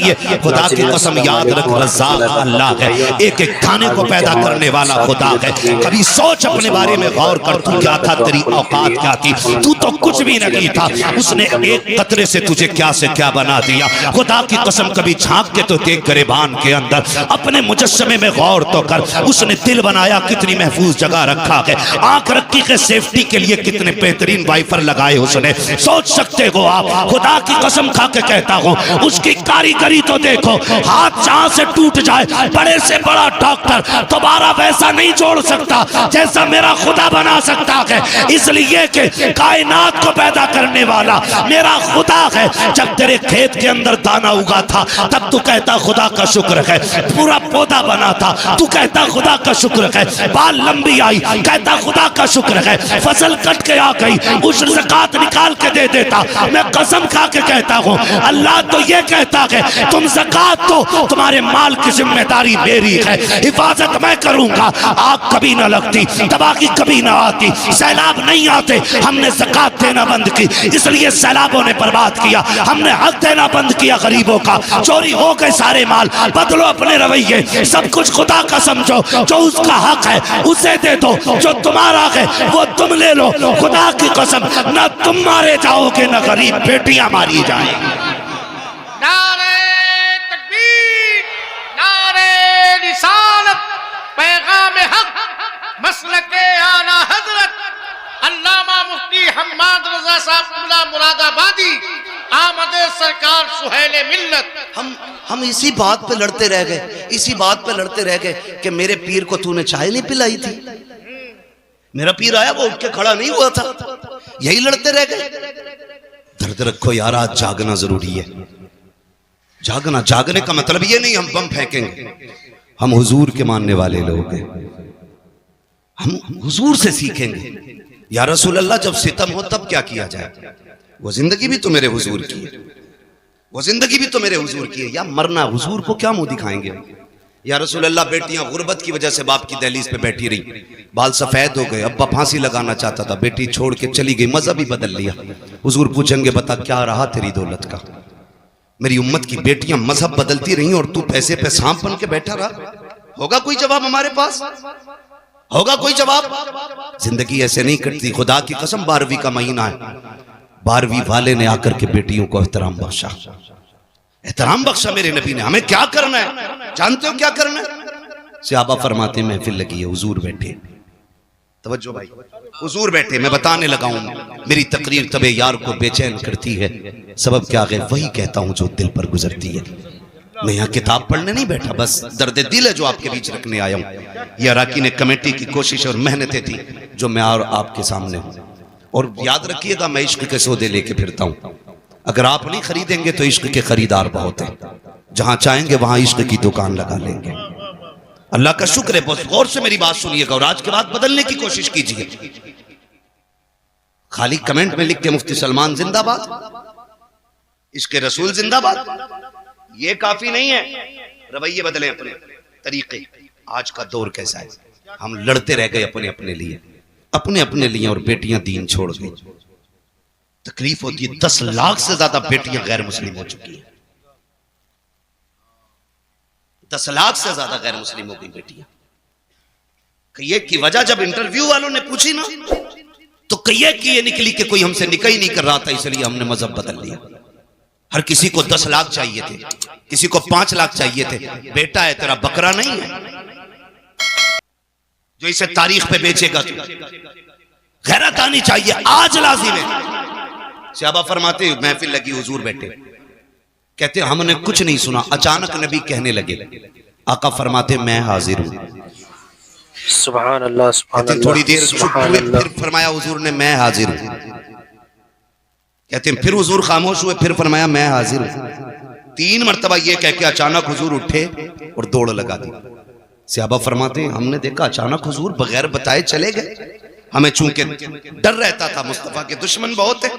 ये खुदा की कसम याद रख, रज़्ज़ाक़ अल्लाह है, एक एक खाने को पैदा करने वाला खुदा है। कभी सोच अपने बारे में गौर कर, तू क्या था, तेरी औकात क्या थी? तू तो कुछ भी नहीं था, उसने एक कतरे से तुझे क्या से क्या बना दिया। खुदा की कसम कभी झांक के तो देख गिरेबान के अंदर, अपने मुजस्समे में गौर तो कर, उसने दिल बनाया कितनी महफूज जगह रखा है, आंख रखी के सेफ्टी के लिए कितने बेहतरीन वाइफर लगाए उसने। सोच सकते हो आप? खुदा की कसम खा के कहता हूँ, उसकी कारीगरी तो देखो, हाथ जहां से टूट जाए, बड़े से बड़ा डॉक्टर दोबारा वैसा नहीं जोड़ सकता जैसा मेरा खुदा बना सकता है। इसलिए कि कायनात को पैदा करने वाला मेरा खुदा है। जब तेरे खेत के अंदर दाना उगा था तब तू कहता खुदा का शुक्र है, पूरा पौधा बना था तू कहता खुदा का शुक्र है, बाल लंबी आई कहता खुदा का शुक्र है, फसल कट के आ गई उस ज़कात निकाल के दे देता। मैं कसम खा के कहता हूँ, अल्लाह तो ये कहता है तुम ज़कात दो, तुम्हारे माल की जिम्मेदारी मेरी है, हिफाजत मैं करूंगा। आग कभी ना लगती, तबाही कभी ना आती, सैलाब नहीं आते, हमने ज़कात देना बंद की, इसलिए सैलाबों ने बर्बाद किया। हमने हक देना बंद किया गरीबों का, चोरी हो गए सारे माल। बदलो अपने रवैये, सब कुछ खुदा का समझो, जो उसका हक है उसे दे दो, जो तुम्हारा है वो तुम ले लो। खुदा की कसम, ना तुम मारे जाओगे ना गरीब बेटियां मारी जाएंगी। नारे तकबीर, नारे रिसालत, पैगाम हक, मसलके आला हजरत अल्लामा मुफ्ती हम्माद रजा साहब मुरादाबादी, आमदे सरकार सुहेले मिल्लत। हम इसी बात पे लड़ते रह गए, इसी बात पे लड़ते रह गए कि मेरे पीर को तूने चाय नहीं पिलाई थी। मेरा पीर आया वो उठ के खड़ा नहीं हुआ था, यही लड़ते रह गए। दर्द रखो यार, आज जागना जरूरी है। जागना, जागने का मतलब ये नहीं हम बम फेंकेंगे, हम हुजूर के मानने वाले लोग हैं, हम हुजूर से सीखेंगे। या रसूल अल्लाह, जब सितम हो तब क्या किया जाए? वो जिंदगी भी तो मेरे हुजूर की है, वो जिंदगी भी तो मेरे हुजूर की है। या मरना, हुजूर को क्या मुंह दिखाएंगे? या रसूल अल्लाह, बेटियां गुर्बत की वजह से बाप की दहलीज पे बैठी रही, बाल सफेद हो गए, अब्बा फांसी लगाना चाहता था, बेटी छोड़ के चली गई, मजहब ही बदल लिया। हुजूर पूछेंगे बता क्या रहा तेरी दौलत का? मेरी उम्मत की बेटियां मजहब बदलती रही और तू पैसे पे सांप बन के बैठा रहा। होगा कोई जवाब हमारे पास? होगा कोई जवाब? जिंदगी ऐसे नहीं कटती। खुदा की कसम, 12वीं का महीना है, 12वीं वाले ने आकर के बेटियों को एहतराम बख्शा, एहतराम बख्शा मेरे नबी ने। हमें क्या करना है? जानते हो क्या करना है? सहाबा फरमाते महफिल लगी है, हुजूर बैठे, तवज्जो भाई, हुजूर बैठे, मैं बताने लगा हूं। मेरी तकरीर तबे यार को बेचैन करती है, सबब क्या है वही कहता हूं जो दिल पर गुजरती है। मैं यहाँ किताब पढ़ने नहीं बैठा, बस दर्द दिल है जो आपके बीच रखने आया हूँ। यह अराकीन कमेटी की कोशिश और मेहनतें थी जो मैं और आपके सामने हूँ। और याद रखिएगा, मैं इश्क के सौदे लेके फिरता हूँ। अगर आप नहीं खरीदेंगे तो इश्क के खरीदार बहुत हैं, जहां चाहेंगे वहां इश्क की दुकान लगा लेंगे। अल्लाह का शुक्र है। बहुत गौर से मेरी बात सुनिएगा और आज के बाद बदलने की कोशिश कीजिए। खाली कमेंट में लिख के मुफ्ती सलमान जिंदाबाद, इश्क रसूल जिंदाबाद, ये काफी नहीं है। रवैये बदले, अपने तरीके। आज का दौर कैसा है? हम लड़ते रह गए अपने अपने लिए, अपने अपने लिए, और बेटियां दीन छोड़ गई। तकलीफ होती है, 10 लाख से ज्यादा बेटियां गैर मुस्लिम हो चुकी हैं। 10 लाख से ज्यादा गैर मुस्लिम हो गई बेटियां। कहिए की वजह जब इंटरव्यू वालों ने पूछी ना, तो कहिए की ये निकली कि कोई हमसे निकाह ही नहीं कर रहा था, इसलिए हमने मजहब बदल लिया। हर किसी को 10 लाख चाहिए थे, किसी को 5 लाख चाहिए थे। बेटा है तेरा, बकरा नहीं है जो इसे तारीख पे बेचेगा। तू गैरत आनी चाहिए, आज लाजिम है। सहाबा फरमाते, महफिल लगी, हुजूर बैठे, कहते हमने कुछ नहीं सुना, अचानक नबी कहने लगे। आका फरमाते मैं हाजिर हूं। सुभान अल्लाह, सुभान अल्लाह। थोड़ी देर चुप हुए, फिर फरमाया हुजूर ने मैं हाजिर हूं। कहते हैं फिर हुजूर खामोश हुए, फिर फरमाया मैं हाजिर हूं। 3 मरतबा ये कह के अचानक हुजूर उठे और दौड़ लगा दी। सहाबा फरमाते हमने देखा अचानक हुजूर बगैर बताए चले गए। हमें चूंकि डर रहता था, मुस्तफा के दुश्मन बहुत है,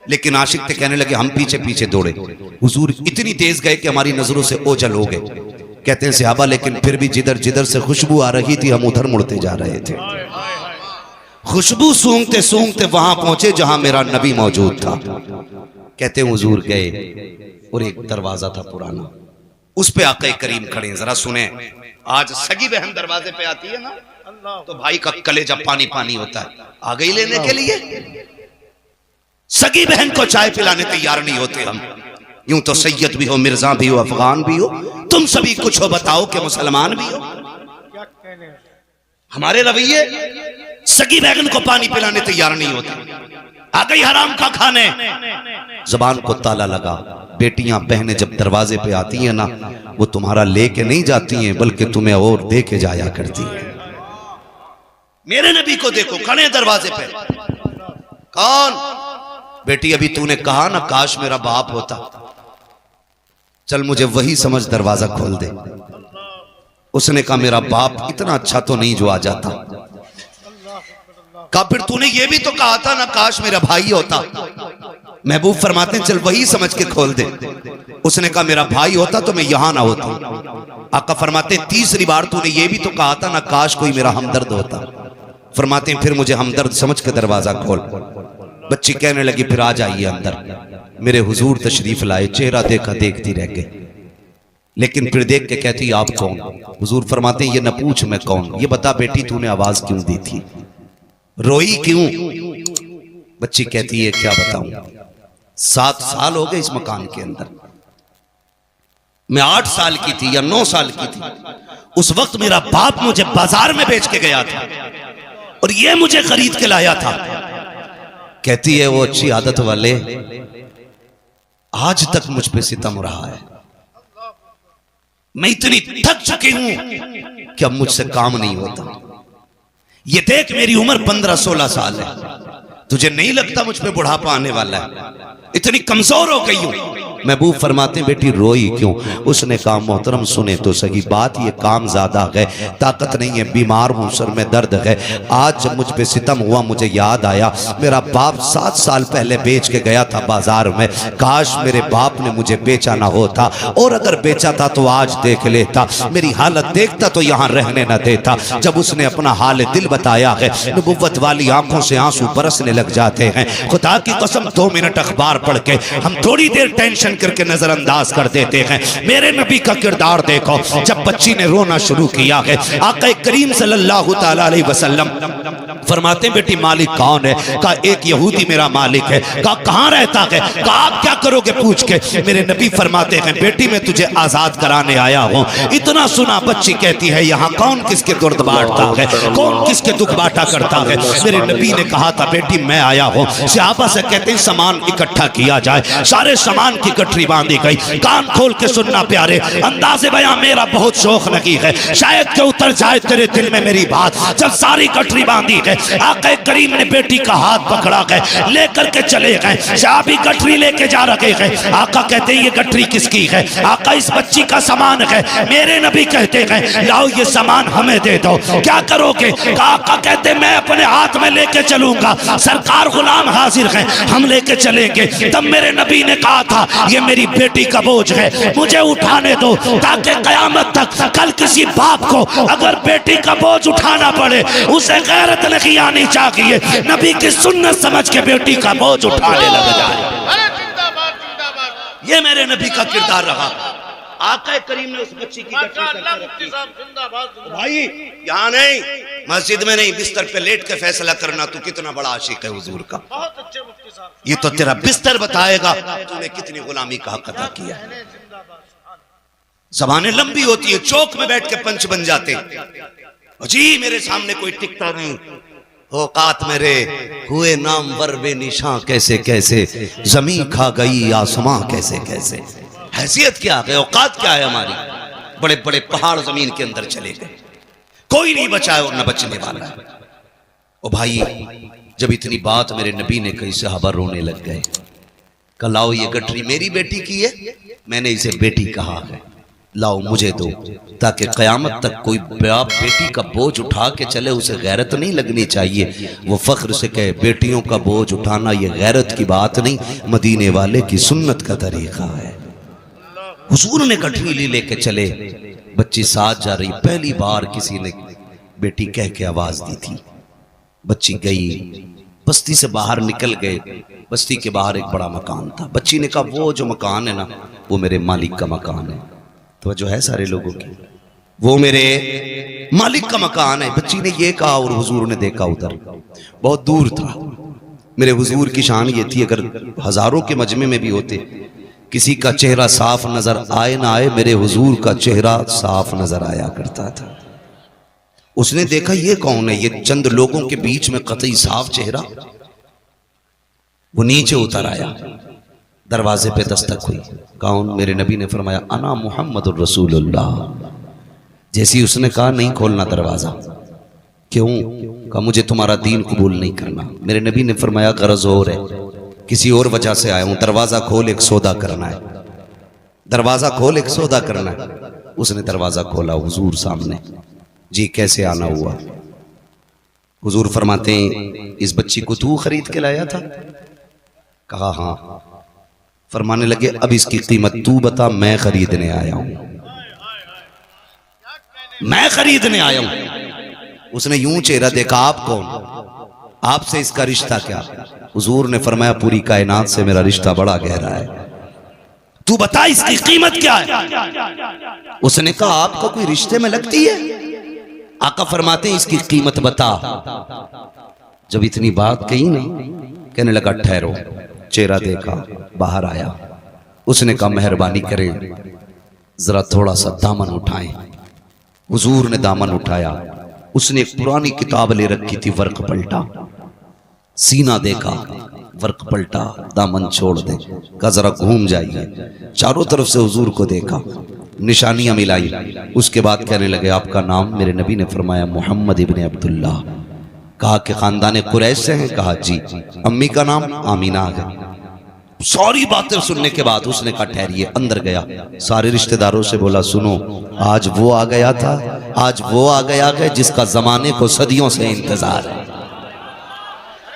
लेकिन आशिक थे, कहने लगे हम पीछे पीछे दौड़े। हुजूर इतनी तेज गए कि हमारी नजरों से ओझल हो गए। कहते हैं सहाबा, लेकिन फिर भी जिधर जिधर से खुशबू आ रही थी हम उधर मुड़ते जा रहे थे। खुशबू सूंघते सूंघते वहां पहुंचे जहां मेरा नबी मौजूद था। कहते हैं हुजूर गए, और एक दरवाजा था पुराना, उस पे आका करीम खड़े हैं। जरा सुने, आज सगी बहन दरवाजे पे आती है ना तो भाई का कलेजा पानी पानी होता है। आ गई लेने के लिए, सगी बहन को चाय पिलाने तैयार नहीं होते हम। यूं तो सैयद भी हो, मिर्जा भी हो, अफगान भी हो, तुम सभी कुछ हो, बताओ कि मुसलमान भी हो। हमारे रवैये सगी बहन को पानी पिलाने तैयार नहीं होते। आ गई हराम का खाने, जबान को ताला लगा। बेटियां बहनें जब दरवाजे पे आती हैं ना, वो तुम्हारा लेके नहीं जाती हैं बल्कि तुम्हें और दे के जाया करती हैं। मेरे नबी को देखो खड़े दरवाजे पे। कौन? बेटी अभी तूने कहा ना काश मेरा बाप होता, चल मुझे वही समझ, दरवाजा खोल दे। उसने कहा मेरा बाप इतना अच्छा तो नहीं जो आ जाता। कहा फिर तूने ये भी तो कहा था ना काश मेरा भाई होता। महबूब फरमाते हैं चल वही समझ के खोल दे। उसने कहा मेरा भाई होता तो मैं यहां ना होता। आका फरमाते हैं तीसरी बार तूने ये भी तो कहा था ना काश कोई मेरा हमदर्द होता। फरमाते हैं फिर मुझे हमदर्द समझ के दरवाजा खोल। बच्ची कहने लगी फिर आ जाइए अंदर। मेरे हुजूर तशरीफ लाए, चेहरा देखा देखती रह गई, लेकिन फिर देख के कहती आप कौन? हुजूर फरमाते हैं ये न पूछ मैं कौन, ये बता बेटी तूने आवाज क्यों दी थी, रोई क्यों? बच्ची कहती है क्या बताऊं, 7 साल हो गए इस मकान के अंदर। मैं 8 साल की थी या 9 साल की थी, उस वक्त मेरा बाप मुझे बाजार में बेच के गया था और ये मुझे खरीद के लाया था। कहती है वो अच्छी आदत वाले आज तक मुझ पे सितम रहा है। मैं इतनी थक चुकी हूं कि अब मुझसे काम नहीं होता। ये देख मेरी उम्र 15-16 साल है, तुझे नहीं लगता मुझ पे बुढ़ापा आने वाला है? इतनी कमजोर हो गई हूं। महबूब फरमाते बेटी रोई क्यों? उसने कहा मोहतरम सुने तो सही बात, ये काम ज्यादा है, ताकत नहीं है, बीमार हूं, सर में दर्द है। आज जब मुझ पे सितम हुआ मुझे याद आया मेरा बाप 7 साल पहले बेच के गया था बाजार में। काश मेरे बाप ने मुझे बेचा ना होता, और अगर बेचा था तो आज देख लेता, मेरी हालत देखता तो यहाँ रहने न देता। जब उसने अपना हाल दिल बताया है, नबुव्वत वाली आंखों से आंसू बरसने लग जाते हैं। खुदा की कसम 2 मिनट अखबार पढ़ के हम थोड़ी देर टेंशन करके नजरअंदाज कर देते हैं। मेरे नबी का किरदार देखो, जब बच्ची ने रोना शुरू किया है, आका करीम सल्लल्लाहु तआला अलैहि वसल्लम फरमाते हैं बेटी मालिक कौन है? कहा एक यहूदी मेरा मालिक है। कहा कहाँ रहता है? कहा आप क्या करोगे पूछ के? मेरे नबी फरमाते हैं बेटी मैं तुझे आजाद कराने आया हूँ। इतना सुना बच्ची कहती है यहाँ कौन किसके दर्द बांटता है, कौन किसके दुख बांटा करता है? मेरे नबी ने कहा था बेटी मैं आया हूँ। सहाबा से कहते हैं सामान इकट्ठा किया जाए। सारे सामान की गठरी बांधी गई। कान खोल के सुनना प्यारे, अंदाज़े बयां मेरा बहुत शौक लगी है, शायद के उतर जाए तेरे दिल में मेरी बात। जब सारी गठरी बांधी गई, आका करीम ने बेटी का हाथ पकड़ा गए, लेकर के चले गए। साहबी गठरी लेके जा रखे हैं। आका कहते हैं ये गठरी किसकी है? आका इस बच्ची का सामान है। मेरे नबी कहते हैं लाओ ये सामान हमें दे दो। क्या करोगे? आका कहते मैं अपने हाथ में लेके चलूंगा, सरकार गुलाम हाजिर है, हम लेके चलेंगे। तब मेरे नबी ने कहा था ये मेरी बेटी का बोझ है, मुझे उठाने दो, ताकि कयामत तक कल किसी बाप को अगर बेटी का बोझ उठाना पड़े उसे गैरत नहीं आनी चाहिए, नबी की सुन्नत समझ के बेटी का बोझ उठाने लग जाए। ये मेरे नबी का किरदार रहा। आका करीम ने उस बच्ची की भाई यहाँ नहीं, मस्जिद में नहीं, बिस्तर पे लेट के फैसला करना तू कितना बड़ा आशिक है हुजूर का। बहुत अच्छे मुफ्ती साहब, ये तो तेरा बिस्तर बताएगा तूने कितनी गुलामी का हक अदा किया है। ज़बानें लंबी होती है, चौक में बैठ के पंच बन जाते। जी मेरे सामने कोई टिकता नहीं, औकात मेरे हुए नाम वर बेनिशां कैसे कैसे, जमीन खा गई आसमां कैसे कैसे। हैसियत क्या है, औकात क्या है हमारी? बड़े बड़े पहाड़ जमीन के अंदर चले गए, कोई नहीं बचा है और न बचने वाला है। ओ भाई जब इतनी बात मेरे नबी ने कही, सहाबा रोने लग गए। कहा लाओ ये गठरी मेरी बेटी की है, मैंने इसे बेटी कहा है, लाओ मुझे दो, ताकि कयामत तक कोई बाप बेटी का बोझ उठा के चले उसे गैरत नहीं लगनी चाहिए। वो फख्र से कहे बेटियों का बोझ उठाना ये गैरत की बात नहीं, मदीने वाले की सुन्नत का तरीका है। हुजूर ने गठरी लेके चले, बच्ची साथ जा रही। पहली बार किसी ने बेटी कह के आवाज दी थी। बच्ची गई, बस्ती से बाहर निकल गए। बस्ती के बाहर एक बड़ा मकान था। बच्ची ने कहा वो जो मकान है ना, वो मेरे मालिक का मकान है। तो जो है सारे लोगों की, वो मेरे मालिक का मकान है। बच्ची ने ये कहा और हुजूर ने देखा उधर बहुत दूर था। मेरे हुजूर की शान ये थी, अगर हजारों के मजमे में भी होते, किसी का चेहरा साफ नजर आए ना आए, मेरे हुजूर का चेहरा साफ नजर आया करता था। उसने देखा ये कौन है, ये चंद लोगों के बीच में कतई साफ चेहरा। वो नीचे उतर आया, दरवाजे पे दस्तक हुई। कौन? मेरे नबी ने फरमाया अना मुहम्मदुर रसूलुल्लाह। जैसी उसने कहा नहीं खोलना दरवाजा। क्यों? कहा मुझे तुम्हारा दीन कबूल नहीं करना। मेरे नबी ने फरमाया गरज और है, किसी और वजह से आया हूं, दरवाजा खोल एक सौदा करना है। दरवाजा खोल एक सौदा करना है। उसने दरवाजा खोला, हुजूर सामने। जी कैसे आना हुआ? हुजूर फरमाते हैं इस बच्ची को तू खरीद के लाया था? कहा हाँ। फरमाने लगे अब इसकी कीमत तू बता, मैं खरीदने आया हूं, मैं खरीदने आया हूं। उसने यूं चेहरा देखा, आप कौन? आपसे इसका रिश्ता क्या? हुजूर ने फरमाया पूरी कायनात से मेरा रिश्ता बड़ा गहरा है, तू बता इसकी कीमत क्या है? उसने कहा आपका कोई रिश्ते में लगती है? आका फरमाते हैं इसकी कीमत बता। जब इतनी बात कही ना, कहने लगा ठहरो। चेहरा देखा, बाहर आया। उसने कहा मेहरबानी करें जरा थोड़ा सा दामन उठाएं। हुजूर ने दामन उठाया। उसने एक पुरानी किताब ले रखी थी, वर्क पलटा। सीना देखा, वर्क पलटा, दामन छोड़ दे। कहा जरा घूम जाइए। चारों तरफ से हुजूर को देखा, निशानियां मिलाई। उसके बाद कहने लगे आपका नाम? मेरे नबी ने फरमाया मोहम्मद इब्ने अब्दुल्ला। कहा कि खानदान कुरैश से हैं? कहा जी। अम्मी का नाम? आमीना है। सारी बातें सुनने के बाद उसने कहा ठहरिए। अंदर गया, सारे रिश्तेदारों से बोला सुनो, आज वो आ गया था, आज वो आ गया है जिसका जमाने को सदियों से इंतजार है।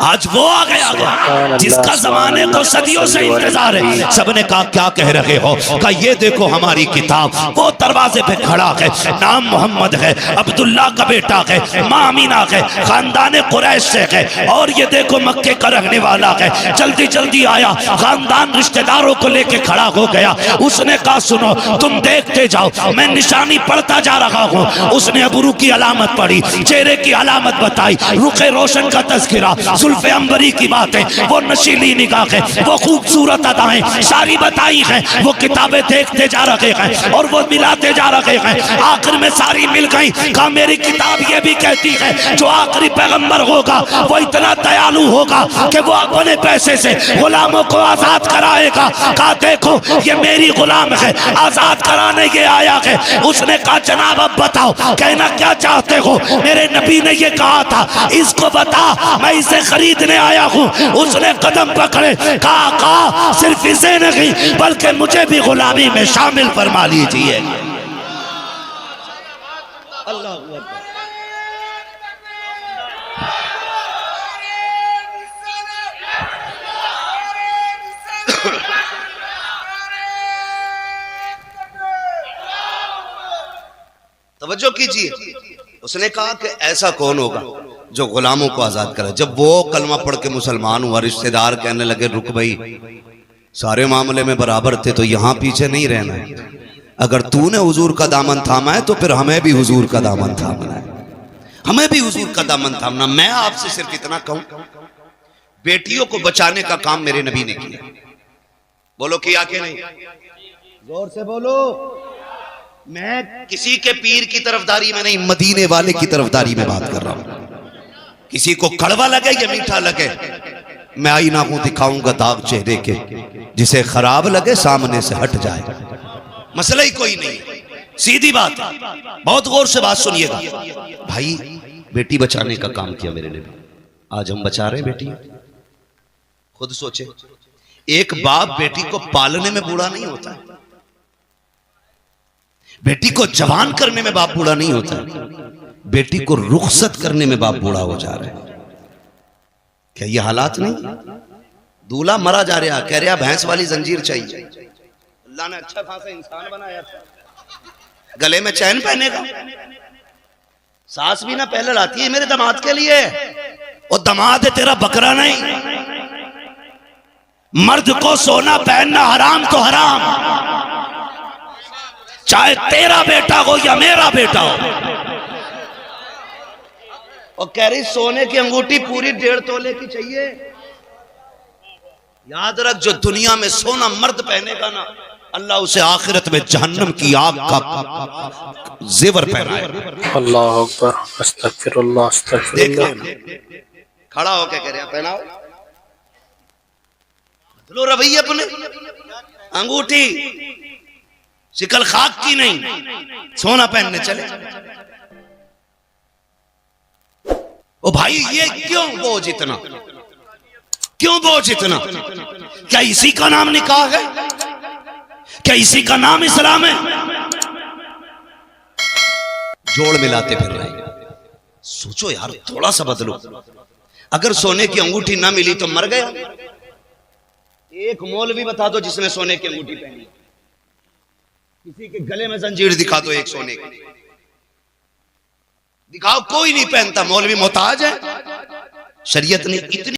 आज वो आ गया जिसका जमाने को सदियों से इंतजार है। सबने कहा क्या कह रहे हो? कहा ये देखो हमारी किताब। वो दरवाजे पे खड़ा है, नाम मोहम्मद है, अब्दुल्ला का बेटा है, माँ अमीना है, खानदान कुरैश से है, और ये देखो मक्के का रहने वाला है। जल्दी जल्दी आया, खानदान रिश्तेदारों को लेके खड़ा हो गया। उसने कहा सुनो तुम देखते जाओ, मैं निशानी पढ़ता जा रहा हूँ। उसने अबरू की अलामत पढ़ी, चेहरे की अलामत बताई, रुखे रोशन का तज़किरा, जुल्फ़े अंबरी की बात है, वो नशीली निगाह है, वो खूबसूरत अदाएं सारी बताई हैं। वो किताबें देखते जा रहे हैं और वो मिलाते जा रहे हैं। आखिर में सारी मिल गई। कहा मेरी किताब ये भी कहती है जो आखिरी पैगंबर होगा वो इतना दयालु होगा कि वो अपने पैसे से गुलामों को आजाद कराएगा। कहा देखो ये मेरी गुलाम है, आजाद कराने ये आया है। उसने कहा जनाब अब बताओ कहना क्या चाहते हो? मेरे नबी ने ये कहा था इसको बता, मैं इसे खरीदने आया हूँ। उसने कदम पकड़े, कहा सिर्फ इसे नहीं बल्कि मुझे भी गुलामी में शामिल फरमा लीजिए। अल्लाह तवज्जो कीजिए। उसने कहा कि ऐसा कौन होगा जो गुलामों को आजाद करे। जब वो कलमा पढ़ के मुसलमान हुआ, रिश्तेदार कहने लगे रुक भाई, सारे मामले में बराबर थे तो यहां पीछे नहीं रहना है। अगर तूने हुजूर का दामन थामा है तो फिर हमें भी हुजूर का दामन थामना है, हमें भी हुजूर का दामन थामना। मैं आपसे सिर्फ इतना कहूं, बेटियों को बचाने का काम मेरे नबी ने किया। बोलो किया कि नहीं? जोर से बोलो। मैं किसी के पीर की तरफदारी में नहीं, मदीने वाले की तरफदारी में बात कर रहा हूं। किसी को कड़वा लगे या मीठा लगे, मैं आईना हूं, दिखाऊंगा दाग चेहरे के, जिसे खराब लगे सामने से हट जाए। मसला ही कोई नहीं, सीधी बात है। बहुत गौर से बात सुनिएगा भाई। बेटी बचाने का काम किया मेरे ने, आज हम बचा रहे हैं बेटी। खुद सोचे, एक बाप बेटी को पालने में बूढ़ा नहीं होता है, बेटी को जवान करने में बाप बूढ़ा नहीं होता, बेटी को रुखसत करने में बाप बूढ़ा हो जा रहा है। क्या ये हालात नहीं? दूल्हा मरा जा रहा, कह रहा भैंस वाली जंजीर चाहिए। अल्लाह ने अच्छा खासा इंसान बनाया था, गले में चैन पहनेगा। सास भी ना पहले लाती है मेरे दामाद के लिए, और दमाद है तेरा बकरा नहीं। मर्द को सोना पहनना हराम तो हराम, चाहे तेरा बेटा हो या मेरा बेटा हो। और कह रही सोने की अंगूठी पूरी 1.5 तोले की चाहिए। याद रख, जो दुनिया में सोना मर्द पहनेगा ना, अल्लाह उसे आखिरत में जहन्नम की आग का जेवर पहनाएगा। अल्लाह अकबर, अस्तगफिरुल्लाह, अस्तगफिरुल्लाह। खड़ा होके कह रहे हैं पहनाओ, लो रवैये अपने। अंगूठी शिकल खाक की नहीं, सोना पहनने चले। ओ भाई ये क्यों बोझ इतना, क्यों बोझ इतना? क्या इसी का नाम निकाह है? क्या इसी का नाम इस्लाम है? जोड़ मिलाते फिर रहे। सोचो यार, थोड़ा सा बदलो। अगर सोने की अंगूठी ना मिली तो मर गया। एक मौलवी बता दो जिसने सोने की अंगूठी पहनी, किसी के गले में जंजीर दिखा दो एक सोने की, दिखाओ, कोई नहीं पहनता। मौलवी मोहताज है? शरीयत ने इतनी